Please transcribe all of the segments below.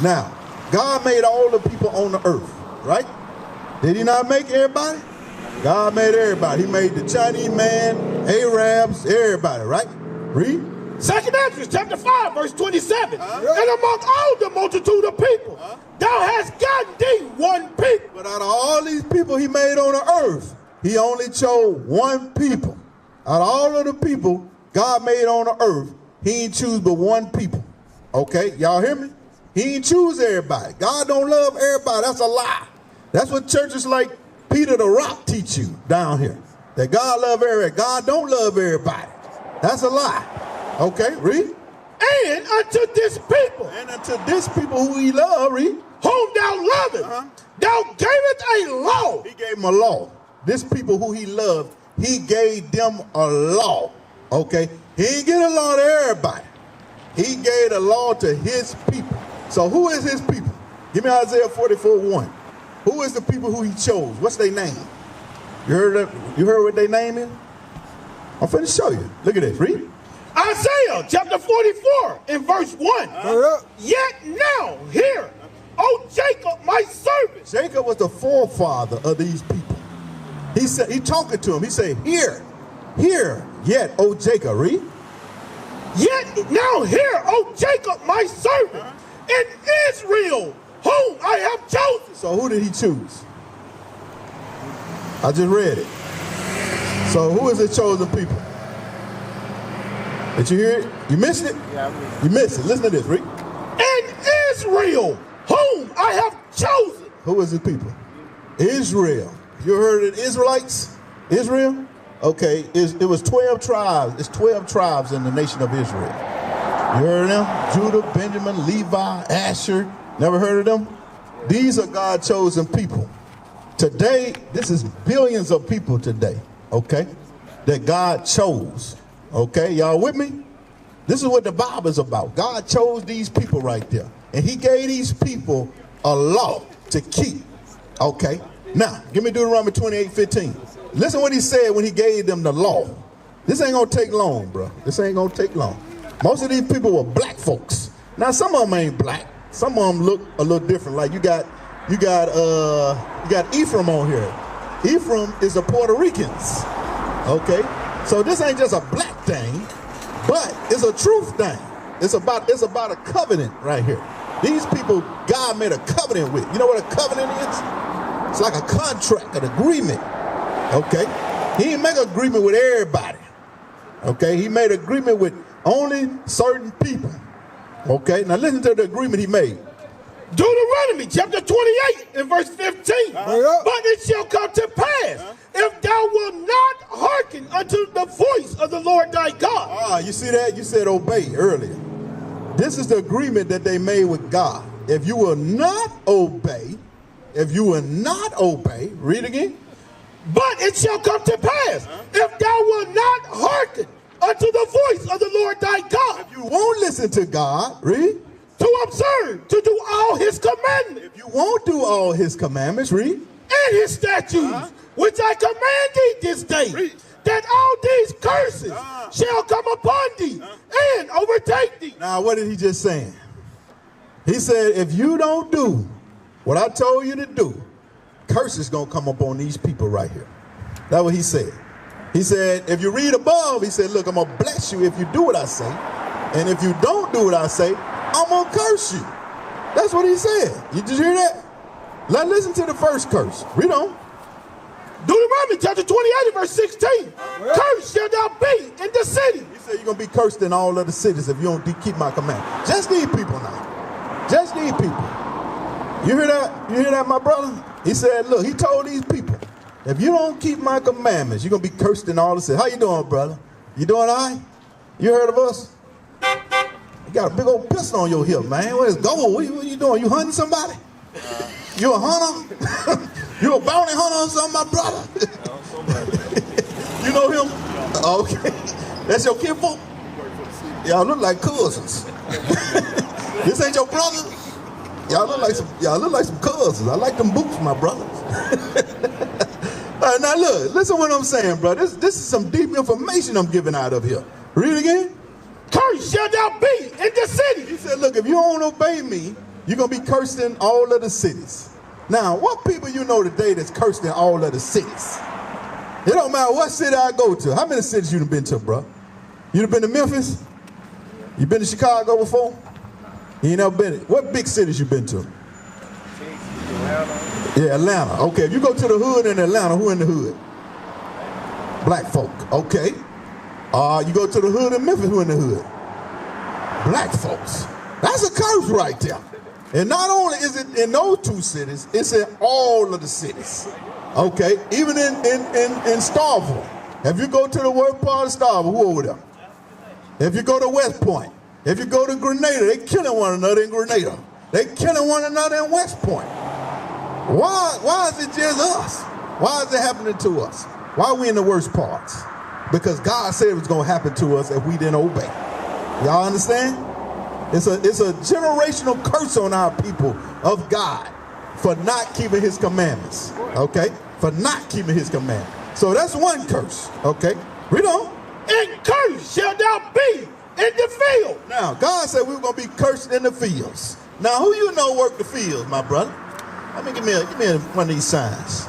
Now, God made all the people on the earth, right? Did he not make everybody? God made everybody. He made the Chinese man, Arabs, everybody, right? Read. 2 Ezra chapter 5, verse 27. And among all the multitude of people, thou hast gotten thee one people. But out of all these people he made on the earth, he only chose one people. Out of all of the people God made on the earth, he ain't choose but one people. Okay, y'all hear me? He ain't choose everybody. God don't love everybody. That's a lie. That's what churches like Peter the Rock teach you down here. That God love everybody. God don't love everybody. That's a lie. Okay, read. And unto this people. And unto this people who he loved, read. Whom thou lovest, thou gavest a law. He gave them a law. This people who he loved, he gave them a law. Okay? He didn't get a law to everybody. He gave a law to his people. So who is his people? Give me Isaiah 44:1. Who is the people who he chose? What's their name? You heard that? You heard what their name is? I'm finna show you. Look at this. Read. Isaiah chapter 44 in verse 1. Yet now, hear, O Jacob, my servant. Jacob was the forefather of these people. He said, he talking to him. He said, hear, yet, O Jacob, read. Yet now hear, O Jacob, my servant, and Israel, whom I have chosen. So who did he choose? I just read it. So who is the chosen people? Did you hear it? You missed it? Yeah, I missed it. You missed it. Listen to this, Rick. And Israel, whom I have chosen. Who is the people? Israel. You heard of the Israelites? Israel? Okay, it was 12 tribes. It's 12 tribes in the nation of Israel. You heard of them? Judah, Benjamin, Levi, Asher. Never heard of them? These are God's chosen people. Today, this is billions of people today, okay, that God chose. Okay, y'all with me? This is what the Bible is about. God chose these people right there. And he gave these people a law to keep. Okay, now, give me Deuteronomy 28:15. Listen what he said when he gave them the law. This ain't gonna take long, bro. This ain't gonna take long. Most of these people were black folks. Now, some of them ain't black. Some of them look a little different. Like you got Ephraim on here. Ephraim is the Puerto Ricans. Okay, so this ain't just a black thing, but it's a truth thing. It's about a covenant right here. These people God made a covenant with. You know what a covenant is? It's like a contract, an agreement. Okay, he didn't make an agreement with everybody. Okay, he made an agreement with only certain people. Okay, now listen to the agreement he made. Deuteronomy chapter 28 and verse 15. But it shall come to pass if thou wilt not hearken unto the voice of the Lord thy God. Ah, you see that? You said obey earlier. This is the agreement that they made with God. If you will not obey, read again. But it shall come to pass if thou wilt not hearken unto the voice of the Lord thy God. If you won't listen to God, read. To observe, to do all his commandments. If you won't do all his commandments, read. And his statutes, which I command thee this day, that all these curses shall come upon thee and overtake thee. Now, what did he just say? He said, if you don't do what I told you to do, curses gonna come upon these people right here. That's what he said. He said, if you read above, he said, look, I'm gonna bless you if you do what I say. And if you don't do what I say, I'm gonna curse you. That's what he said. You just hear that? Let's listen to the first curse. Read on. Deuteronomy chapter 28 verse 16. Cursed shall thou be in the city. He said you're gonna be cursed in all other cities if you don't keep my command. Just these people now. Just these people. You hear that? You hear that, my brother? He said, look, he told these people, if you don't keep my commandments, you're gonna be cursed in all the cities. How you doing, brother? You doing all right? You heard of us? You got a big old pistol on your hip, man. Where's gold? What you doing? You hunting somebody? You a hunter? You a bounty hunter or something, my brother? You know him? Okay. That's your kinfolk? Y'all look like cousins. This ain't your brother? Y'all look like some cousins. I like them boots, my brother. All right, now look, listen what I'm saying, bro. This is some deep information I'm giving out of here. Read again. Cursed shall thou be in the city. He said, look, if you don't obey me, You're going to be cursed in all of the cities. Now, what people you know today that's cursed in all of the cities? It don't matter what city I go to. How many cities you done been to, bro? You done been to Memphis? You been to Chicago before? You ain't never been. What big cities you been to? Atlanta. Yeah, Atlanta. Okay, if you go to the hood in Atlanta, who in the hood? Black folk. Okay. You go to the hood in Memphis, who in the hood? Black folks. That's a curse right there. And not only is it in those two cities, it's in all of the cities. Okay, even in Starville. If you go to the worst part of Starville, who over there? If you go to West Point, if you go to Grenada, they killing one another in Grenada. They killing one another in West Point. Why is it just us? Why is it happening to us? Why are we in the worst parts? Because God said it was going to happen to us if we didn't obey. Y'all understand? It's a generational curse on our people of God for not keeping his commandments. Okay? For not keeping his commandments. So that's one curse. Okay? Read on. And cursed shall thou be in the field. Now, God said we were going to be cursed in the fields. Now, who you know work the fields, my brother? Let me give me one of these signs.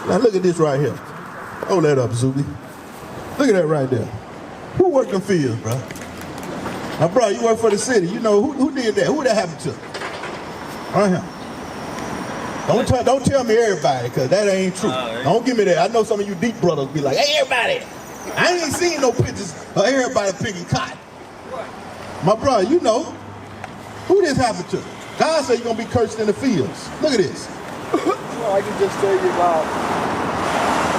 Now, look at this right here. Hold that up, Zuby. Look at that right there. Who work the fields, bro? Now, bro, you work for the city. You know who did that? Who that happened to? Right here. Don't tell me everybody, because that ain't true. Don't give me that. I know some of you deep brothers be like, hey, everybody. I ain't seen no pictures of everybody picking cotton. My brother, you know, who this happened to? God said you're going to be cursed in the fields. Look at this. Well, I can just tell you about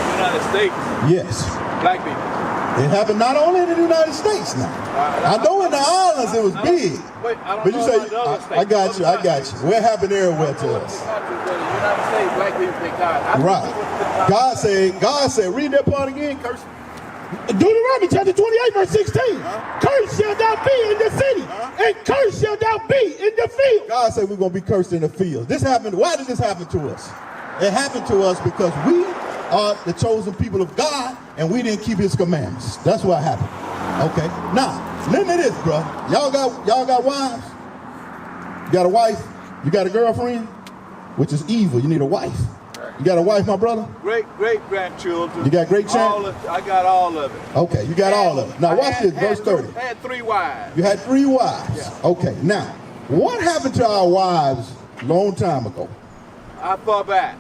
the United States. Yes. Black people. It happened not only in the United States now. I know in the islands it was big. Wait, I don't but you know say, about the other states. I got you. What happened everywhere to us? The United States, black people pick cotton. Right. God said, read that part again, curse. Deuteronomy chapter 28, verse 16. Cursed shall thou be in the city, and cursed shall thou be in the field. God said we're going to be cursed in the field. This happened. Why did this happen to us? It happened to us because we are the chosen people of God, and we didn't keep his commandments. That's what happened. Okay. Now, listen to this, bro. Y'all got wives? You got a wife? You got a girlfriend? Which is evil. You need a wife. You got a wife, my brother? Great grandchildren. You got great children? I got all of it. Okay, you got all of it. Now watch this, verse 30. I had 3 wives. You had 3 wives. Yeah. Okay, now, what happened to our wives a long time ago? I fought back.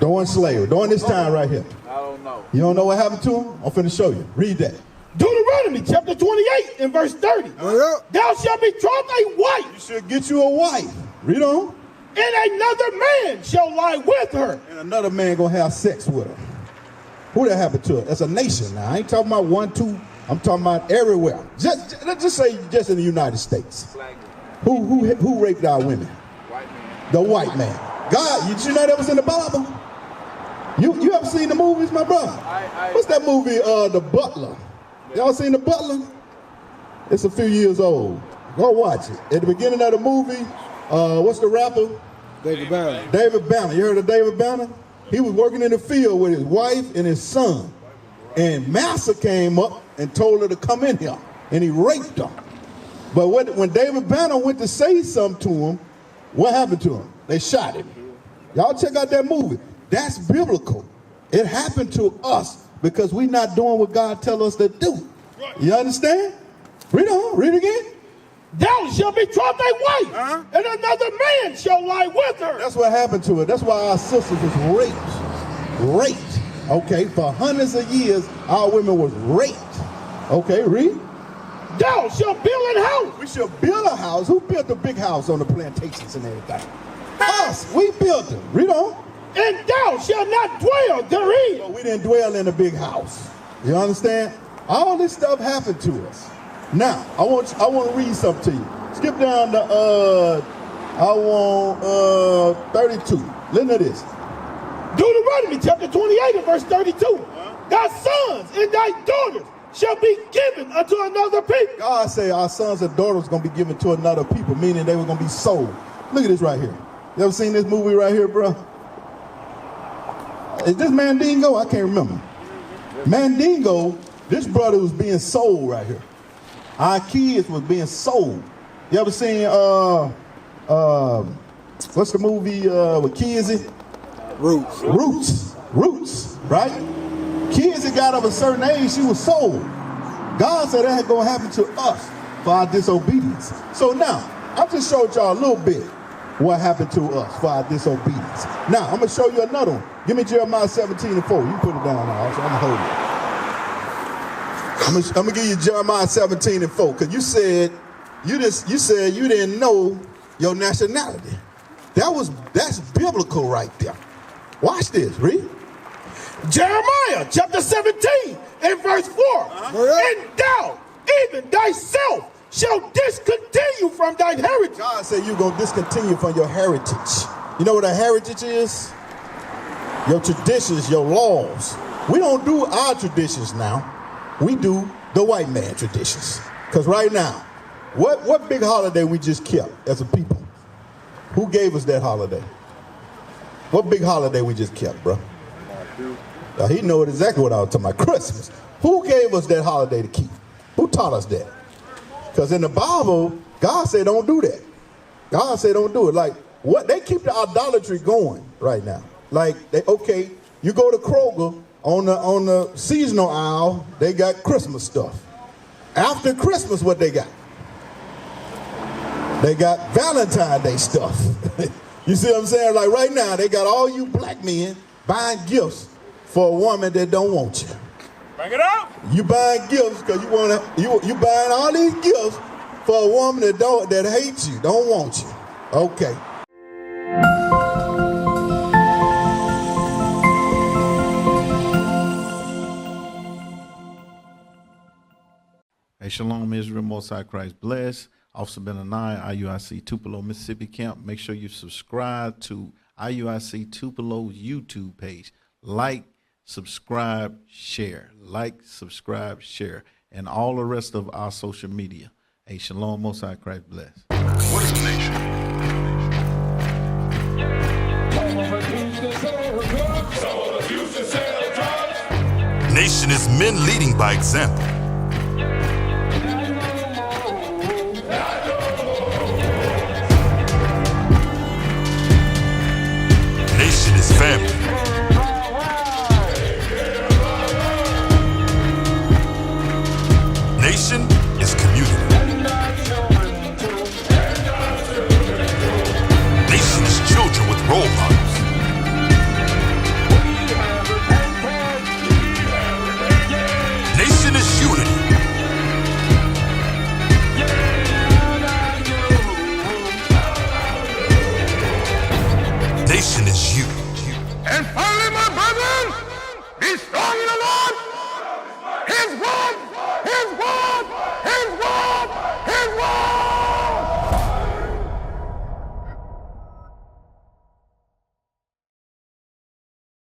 During slavery, during this time right here. I don't know. You don't know what happened to them? I'm finna show you. Read that. Deuteronomy chapter 28 and verse 30. Thou shalt betroth a wife. You should get you a wife. Read on. And another man shall lie with her. And another man gonna have sex with her. Who that happened to? That's a nation now. I ain't talking about 1, 2. I'm talking about everywhere. Let's just say just in the United States. Who raped our women? White man. The white man. God, you know that was in the Bible? You ever seen the movies, my brother? What's that movie, The Butler? Y'all seen The Butler? It's a few years old. Go watch it. At the beginning of the movie, what's the rapper? David Banner. David Banner. You heard of David Banner? He was working in the field with his wife and his son. And Massa came up and told her to come in here. And he raped her. But when David Banner went to say something to him, what happened to him? They shot him. Y'all check out that movie. That's biblical. It happened to us because we're not doing what God tells us to do. You understand? Read on. Read again. Thou shalt betroth thy wife, and another man shall lie with her. That's what happened to her. That's why our sisters was raped. Okay, for hundreds of years, our women was raped. Okay, read. Thou shalt build an house. We should build a house. Who built the big house on the plantations and everything? Us. We built it. Read on. And thou shalt not dwell therein. But we didn't dwell in a big house. You understand? All this stuff happened to us. Now, I want to read something to you. Skip down to 32. Listen to this. Deuteronomy chapter 28 and verse 32. Thy sons and thy daughters shall be given unto another people. God said our sons and daughters going to be given to another people, meaning they were going to be sold. Look at this right here. You ever seen this movie right here, bro? Is this Mandingo? I can't remember. Mandingo, this brother was being sold right here. Our kids was being sold. You ever seen What's the movie with Kizzy? Roots, right? Kizzy got of a certain age, she was sold. God said that ain't gonna happen to us for our disobedience. So now, I just showed y'all a little bit what happened to us for our disobedience. Now, I'm gonna show you another one. Give me Jeremiah 17:4. You put it down now, so I'm gonna hold it. I'm gonna give you Jeremiah 17:4, because you said you didn't know your nationality. That's biblical right there. Watch this, read. Jeremiah chapter 17 and verse 4. And thou, even thyself, shall discontinue from thine heritage. God said you're going to discontinue from your heritage. You know what a heritage is? Your traditions, your laws. We don't do our traditions now. We do the white man traditions. Because right now, what big holiday we just kept as a people? Who gave us that holiday? What big holiday we just kept, bro? He knows exactly what I was talking about. Christmas. Who gave us that holiday to keep? Who taught us that? Because in the Bible, God said don't do that. God said don't do it. Like, what? They keep the idolatry going right now. Like, okay, you go to Kroger, on the seasonal aisle, they got Christmas stuff. After Christmas, what they got? They got Valentine's Day stuff. You see what I'm saying? Like right now, they got all you black men buying gifts for a woman that don't want you. Bring it up. You buying gifts because you buying all these gifts for a woman that hates you, don't want you. Okay. Hey, Shalom, Israel, Most High Christ bless. Officer Benaiah, IUIC Tupelo, Mississippi camp. Make sure you subscribe to IUIC Tupelo's YouTube page. Like, subscribe, share. Like, subscribe, share. And all the rest of our social media. Hey, Shalom, Most High Christ bless. What is a nation? Nation is men leading by example. Nation is family. Nation is community.